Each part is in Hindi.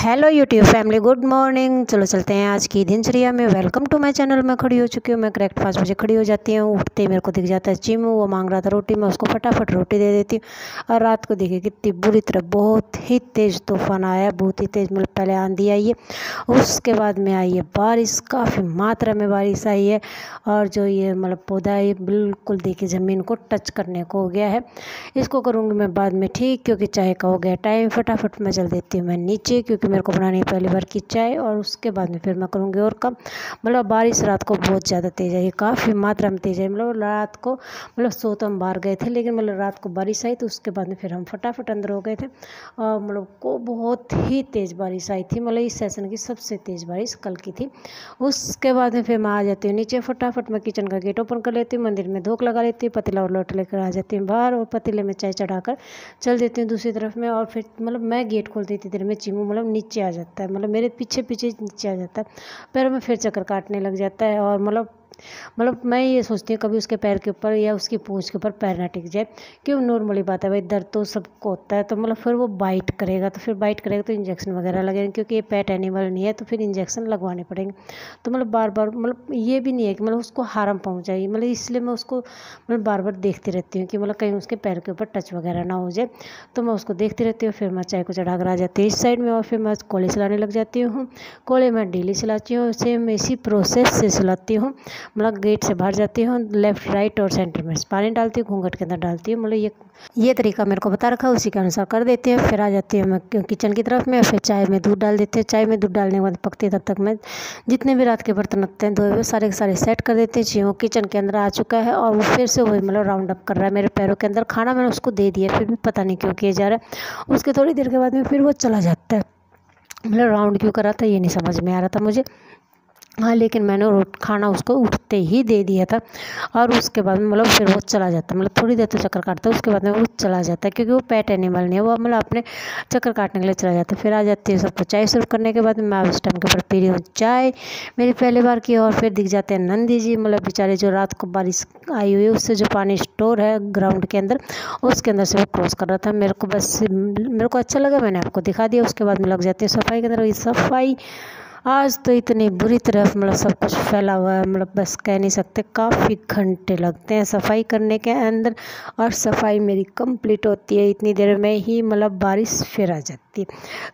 Hello YouTube family, good morning. चलो चलते हैं आज की दिनचर्या में। Welcome to my channel. मैं खड़ी हो चुकी हूँ। मैं करेक्ट 5 बजे खड़ी हो जाती हूँ। उठते ही मेरे को दिख जाता है चिमू, वो मांग रहा था रोटी। मैं उसको फटाफट रोटी दे देती हूँ। और रात को देखिए कितनी बुरी तरह बहुत ही तेज़ तूफान आया, बहुत ही तेज़। मतलब पहले आंधी आई है, उसके बाद में आई है बारिश, काफ़ी मात्रा में बारिश आई है। और जो ये मतलब पौधा है ये बिल्कुल देखिए ज़मीन को टच करने को हो गया है। इसको करूँगी मैं बाद में ठीक, क्योंकि चाय का हो गया टाइम। फटाफट मैं चल देती हूँ मैं नीचे, क्योंकि मेरे को बनानी है पहली बार की चाय। और उसके बाद में फिर मैं करूँगी और कम। मतलब बारिश रात को बहुत ज़्यादा तेज़ आई, काफ़ी मात्रा में तेज़ आई। मतलब रात को मतलब सो तो हम बाहर गए थे, लेकिन मतलब रात को बारिश आई तो उसके बाद में फिर हम फटाफट अंदर हो गए थे। और मतलब को बहुत ही तेज़ बारिश आई थी। मतलब इस सेशन की सबसे तेज़ बारिश कल की थी। उसके बाद में फिर मैं आ जाती हूँ नीचे। फटाफट मैं किचन का गेट ओपन कर लेती हूँ, मंदिर में धूप लगा लेती हूँ, पतीला और लोटा लेकर आ जाती हूँ बाहर। और पतीले में चाय चढ़ाकर चल देती हूँ दूसरी तरफ में। और फिर मतलब मैं गेट खोल देती देर में चिमू मतलब नीचे आ जाता है, मतलब मेरे पीछे पीछे नीचे आ जाता है। पैरों में फिर चक्कर काटने लग जाता है। और मतलब मैं ये सोचती हूँ कभी उसके पैर के ऊपर या उसकी पूंछ के ऊपर पैर ना टिक जाए। क्यों, नॉर्मली बात है भाई, दर्द तो सबको होता है। तो मतलब फिर वो बाइट करेगा, तो फिर बाइट करेगा तो इंजेक्शन वगैरह लगेंगे, क्योंकि ये पेट एनिमल नहीं है, तो फिर इंजेक्शन लगवाने पड़ेंगे। तो मतलब बार बार मतलब ये भी नहीं है कि मतलब उसको हार्म पहुँचाए, मतलब इसलिए मैं उसको मतलब बार बार देखती रहती हूँ कि मतलब कहीं उसके पैर के ऊपर टच वगैरह ना हो जाए। तो मैं उसको देखती रहती हूँ। फिर मैं चाय को चढ़ा कर आ जाती हूँ इस साइड में। और फिर मैं कोले सिलाने लग जाती हूँ। कोले मैं डेली सिलाती हूँ, सेम इसी प्रोसेस से सिलाती हूँ। मतलब गेट से बाहर जाती हूँ, लेफ़्ट राइट और सेंटर में पानी डालती हूँ, घूंघट के अंदर डालती हूँ। मतलब ये तरीका मेरे को बता रखा है, उसी के अनुसार कर देती हूँ। फिर आ जाती हूँ मैं किचन की तरफ में। फिर चाय में दूध डाल देती हूँ। चाय में दूध डालने के बाद पकती है, तब तक मैं जितने भी रात के बर्तन रखते हैं धोए हुए सारे के सारे सेट कर देते हैं। चीमू किचन के अंदर आ चुका है और वो फिर से वही मतलब राउंड अप कर रहा है मेरे पैरों के अंदर। खाना मैंने उसको दे दिया, फिर भी पता नहीं क्यों किया जा रहा है। उसके थोड़ी देर के बाद में फिर वो चला जाता है। मतलब राउंड क्यों कर रहा था ये नहीं समझ में आ रहा था मुझे। हाँ, लेकिन मैंने खाना उसको उठते ही दे दिया था। और उसके बाद में मतलब फिर वो चला जाता है। मतलब थोड़ी देर तो चक्कर काटता है, उसके बाद में वो चला जाता है, क्योंकि वो पेट एनिमल नहीं है, वो मतलब अपने चक्कर काटने के लिए चला जाता है। फिर आ जाती है सबको चाय सर्व करने के बाद में। मैं उस टाइम के ऊपर पी रही हूँ चाय, मेरी पहली बार की। और फिर दिख जाते हैं नंदी जी, मतलब बेचारे जो रात को बारिश आई हुई है उससे जो पानी स्टोर है ग्राउंड के अंदर, उसके अंदर से वो क्रॉस कर रहा था। मेरे को अच्छा लगा, मैंने आपको दिखा दिया। उसके बाद में लग जाती है सफाई के अंदर। ये सफाई आज तो इतनी बुरी तरह मतलब सब कुछ फैला हुआ है, मतलब बस कह नहीं सकते। काफ़ी घंटे लगते हैं सफाई करने के अंदर। और सफाई मेरी कंप्लीट होती है इतनी देर में ही, मतलब बारिश फिर आ जाती है।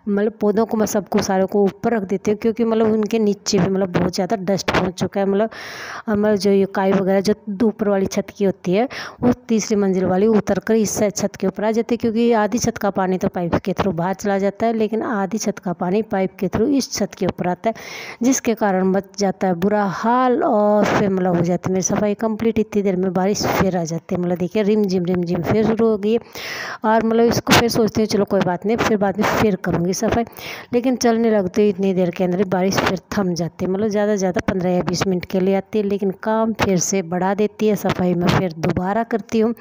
मतलब पौधों को मैं सबको सारों को ऊपर रख देती हूँ, क्योंकि मतलब उनके नीचे भी मतलब बहुत ज़्यादा डस्ट पहुँच चुका है। मतलब जो ये काई वगैरह जो ऊपर वाली छत की होती है, वो तीसरी मंजिल वाली उतर कर इस छत के ऊपर आ जाती है। क्योंकि आधी छत का पानी तो पाइप के थ्रू बाहर चला जाता है, लेकिन आधी छत का पानी पाइप के थ्रू इस छत के ऊपर आता है, जिसके कारण मच जाता है बुरा हाल। और फिर मतलब हो जाती है मेरी सफाई कंप्लीट। इतनी देर में बारिश फिर आ जाती है। मतलब देखिए रिम झिम फिर शुरू हो गई है। और मतलब इसको फिर सोचती हूँ चलो कोई बात नहीं, फिर बाद में फिर करूँगी सफाई। लेकिन चलने लगती है इतनी देर के अंदर बारिश फिर थम जाती है। मतलब ज़्यादा से ज़्यादा 15 या 20 मिनट के लिए आती है, लेकिन काम फिर से बढ़ा देती है। सफाई में फिर दोबारा करती हूँ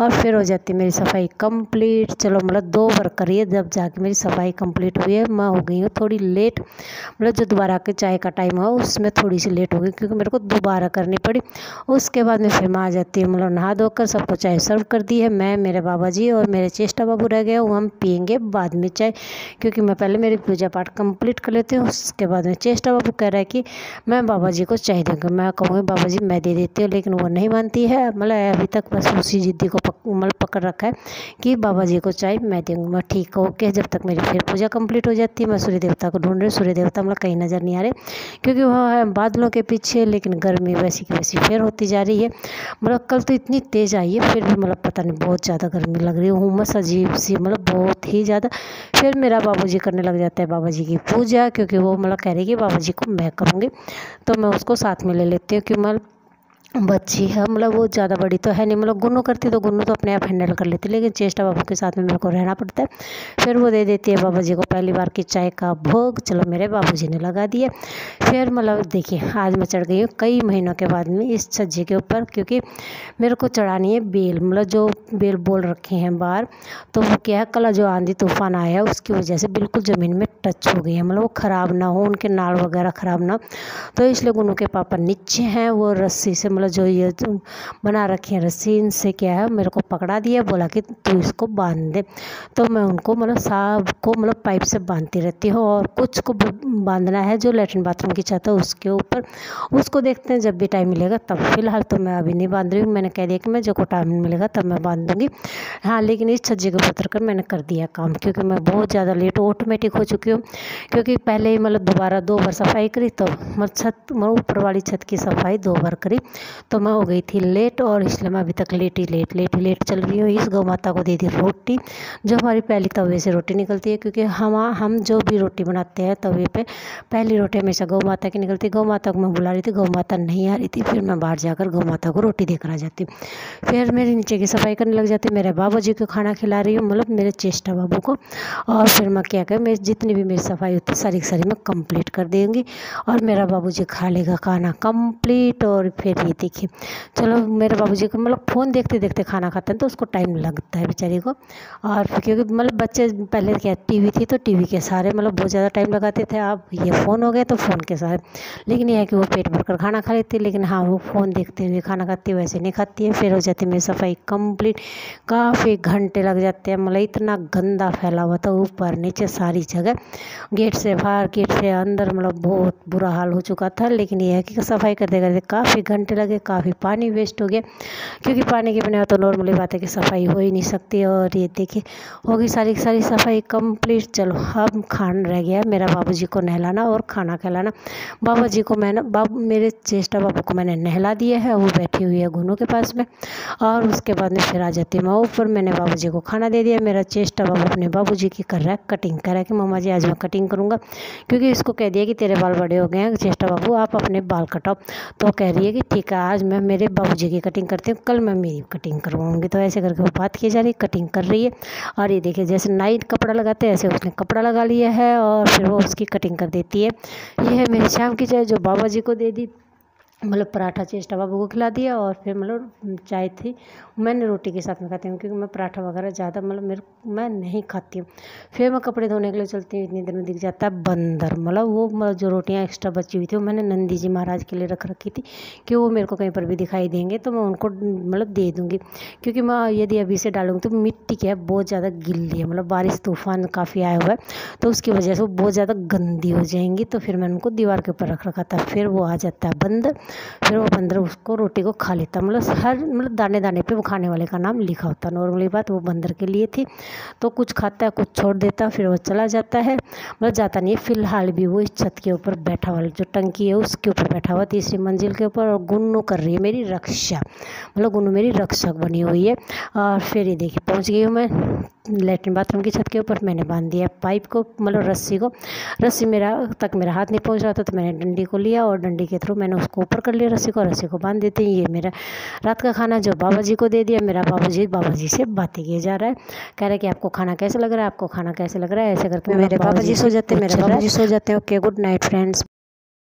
और फिर हो जाती है मेरी सफाई कंप्लीट। चलो मतलब 2 बार करिए जब जाके मेरी सफाई कंप्लीट हुई है। मैं हो गई हूँ थोड़ी लेट, मतलब जो दोबारा के चाय का टाइम हुआ उसमें थोड़ी सी लेट हो गई, क्योंकि मेरे को दोबारा करनी पड़ी। उसके बाद में फिर मैं आ जाती हूँ, मतलब नहा धोकर सबको चाय सर्व कर दी है। मैं, मेरे बाबा जी और मेरे चेष्टा बाबू रह गए, वो हम पियेंगे बाद में चाय, क्योंकि मैं पहले मेरी पूजा पाठ कंप्लीट कर लेती हूँ। उसके बाद में चेष्टा बाबू कह रहा है कि मैं बाबा जी को चाय दूँगा। मैं कहूँगी बाबा जी मैं दे देती हूँ, लेकिन वो नहीं मानती है। मतलब अभी तक बस उसी जिद्दी को मतलब पकड़ रखा है कि बाबा जी को चाय मैं दूँगी। मैं ठीक है ओके। जब तक मेरी फिर पूजा कंप्लीट हो जाती है, मैं सूर्य देवता को ढूंढ रही। सूर्य देवता मतलब कहीं नज़र नहीं आ रहे, क्योंकि वह है बादलों के पीछे। लेकिन गर्मी वैसी की वैसी फिर होती जा रही है। मतलब कल तो इतनी तेज़ आई है, फिर भी मतलब पता नहीं बहुत ज़्यादा गर्मी लग रही है, हुमस अजीब सी, मतलब बहुत ही ज़्यादा। फिर मेरा बाबूजी करने लग जाता है बाबा जी की पूजा, क्योंकि वो मतलब कह रही कि बाबा जी को मैं करूँगी, तो मैं उसको साथ में ले लेती हूँ। कि मतलब बच्ची है, मतलब वो ज़्यादा बड़ी तो है नहीं। मतलब गुन्नू करती तो गुन्नू तो अपने आप हैंडल कर लेती, लेकिन चेष्टा बाबू के साथ में मेरे को रहना पड़ता है। फिर वो दे देती है बाबा जी को पहली बार की चाय का भोग। चलो मेरे बाबू जी ने लगा दिया। फिर मतलब देखिए आज मैं चढ़ गई हूँ कई महीनों के बाद में इस छज्जे के ऊपर, क्योंकि मेरे को चढ़ानी है बेल। मतलब जो बेल बोल रखे हैं बाहर, तो वो क्या है, कल जो आंधी तूफान आया है उसकी वजह से बिल्कुल ज़मीन में टच हो गई है। मतलब वो ख़राब ना हो, उनके नाल वगैरह ख़राब ना, तो इसलिए गुन्नू के पापा नीचे हैं, वो रस्सी से मतलब जो ये जो बना रखी है रस्सी, इनसे क्या है मेरे को पकड़ा दिया, बोला कि तू इसको बांध दे। तो मैं उनको मतलब सब को मतलब पाइप से बांधती रहती हूँ, और कुछ को बांधना है जो लेटरिन बाथरूम की छत है उसके ऊपर, उसको देखते हैं जब भी टाइम मिलेगा तब। फिलहाल तो मैं अभी नहीं बांध रही हूँ, मैंने कह दिया कि मैं जो को टाइम मिलेगा तब मैं बांध दूँगी। हाँ, लेकिन इस छज्जे के ऊपर उतर कर मैंने कर दिया काम, क्योंकि मैं बहुत ज़्यादा लेट ऑटोमेटिक हो चुकी हूँ। क्योंकि पहले ही मतलब दोबारा 2 बार सफाई करी, तो मतलब छत मतलब ऊपर वाली छत की सफाई 2 बार करी, तो मैं हो गई थी लेट, और इसलिए मैं अभी तक लेट चल रही हूँ। इस गौ माता को दे दी रोटी, जो हमारी पहली तवे से रोटी निकलती है, क्योंकि हम जो भी रोटी बनाते हैं तवे पे पहली रोटी हमेशा गौ माता की निकलती है। गौ माता को मैं बुला रही थी, गौ माता नहीं आ रही थी, फिर मैं बाहर जाकर गौ माता को रोटी देकर आ जाती। फिर मेरे नीचे की सफाई करने लग जाती, मेरे बाबा जी को खाना खिला रही हूँ, मतलब मेरे चेष्टा बाबू को। और फिर मैं क्या कर, मेरी जितनी भी मेरी सफाई होती है सारी मैं कंप्लीट कर देंगी, और मेरा बाबू जी खा लेगा खाना कंप्लीट। और फिर ये देखिए, चलो मेरे बाबू जी को मतलब फ़ोन देखते देखते खाना खाते हैं, तो उसको टाइम लगता है बेचारी को। और क्योंकि मतलब बच्चे पहले क्या टीवी थी, तो टीवी के सारे मतलब बहुत ज़्यादा टाइम लगाते थे, अब ये फ़ोन हो गया तो फ़ोन के सारे। लेकिन यह है कि वो पेट भर कर खाना खा लेती है, लेकिन हाँ वो फ़ोन देखते हुए खाना खाती है, वैसे नहीं खाती है। फिर हो जाती है मेरी सफाई कंप्लीट, काफ़ी घंटे लग जाते हैं, मतलब इतना गंदा फैला हुआ था ऊपर नीचे सारी जगह, गेट से बाहर गेट से अंदर, मतलब बहुत बुरा हाल हो चुका था। लेकिन यह है कि सफाई करते करते काफ़ी घंटे लगे, काफ़ी पानी वेस्ट हो गया, क्योंकि पानी के बिना तो नॉर्मली बात है कि सफाई हो ही नहीं सकती। और ये देखिए होगी सारी सफाई कंप्लीट। चलो अब खाना रह गया मेरा बाबूजी को नहलाना और खाना खिलाना। बाबा जी को मैंने मेरे चेष्टा बाबू को मैंने नहला दिया है, वो बैठी हुई है गुनू के पास में। और उसके बाद में फिर आ जाती मैं ऊपर, मैंने बाबूजी को खाना दे दिया। मेरा चेष्टा बाबू अपने बाबूजी की कर रहा है कटिंग, कर रहा है कि मम्मा जी आज मैं कटिंग करूँगा, क्योंकि इसको कह दिया कि तेरे बाल बड़े हो गए हैं चेष्टा बाबू, आप अपने बाल कटाओ। तो कह रही है कि ठीक है आज मैं मेरे बाबूजी की कटिंग करती हूँ, कल मैं मेरी कटिंग करवाऊँगी। तो ऐसे करके वो बात की जा रही, कटिंग कर रही है। और ये देखिए जैसे नाइट कपड़ा लगाते हैं ऐसे उसने कपड़ा लगा लिया है, और फिर वो उसकी कटिंग कर देती है। ये है मेरी शाम की चाय जो बाबा जी को दे दी, मतलब पराठा चेष्टा बाबू को खिला दिया। और फिर मतलब चाय थी, मैंने रोटी के साथ में खाती हूँ, क्योंकि मैं पराठा वगैरह ज़्यादा मतलब मैं नहीं खाती हूँ। फिर मैं कपड़े धोने के लिए चलती हूँ, इतनी देर में दिख जाता है बंदर, मतलब वो मतलब जो रोटियाँ एक्स्ट्रा बची हुई थी वो मैंने नंदी जी महाराज के लिए रख रखी थी, कि वो मेरे को कहीं पर भी दिखाई देंगे तो मैं उनको मतलब दे दूँगी। क्योंकि मैं यदि अभी से डालूँगी तो मिट्टी क्या है बहुत ज़्यादा गिल्ली है, मतलब बारिश तूफान काफ़ी आया हुआ है, तो उसकी वजह से वो बहुत ज़्यादा गंदी हो जाएंगी। तो फिर मैंने उनको दीवार के ऊपर रख रखा था। फिर वो आ जाता है बंदर, फिर वो बंदर उसको रोटी को खा लेता, मतलब हर मतलब दाने दाने पे वो खाने वाले का नाम लिखा होता। नॉर्मली बात वो बंदर के लिए थी, तो कुछ खाता है कुछ छोड़ देता, फिर वो चला जाता है, मतलब जाता नहीं है। फिलहाल भी वो इस छत के ऊपर बैठा हुआ, जो टंकी है उसके ऊपर बैठा हुआ 3री मंजिल के ऊपर, और गुन्नू कर रही है मेरी रक्षा, मतलब गुन्नू मेरी रक्षक बनी हुई है। और फिर ये देखिए पहुँच गई हूँ मैं लेटरिन बाथरूम की छत के ऊपर। मैंने बांध दिया पाइप को, मतलब रस्सी को, रस्सी मेरा हाथ नहीं पहुंच रहा था, तो मैंने डंडी को लिया और डंडी के थ्रू मैंने उसको ऊपर कर लिया रस्सी को बांध देते हैं। ये मेरा रात का खाना जो बाबा जी को दे दिया। मेरा बाबा जी से बातें किए जा रहा है, कह रहा है कि आपको खाना कैसे लग रहा है, आपको खाना कैसे लग रहा है, ऐसे करके मेरे बाबा जी सो जाते हैं, मेरे बाबा जी सो जाते हैं। Okay good night friends.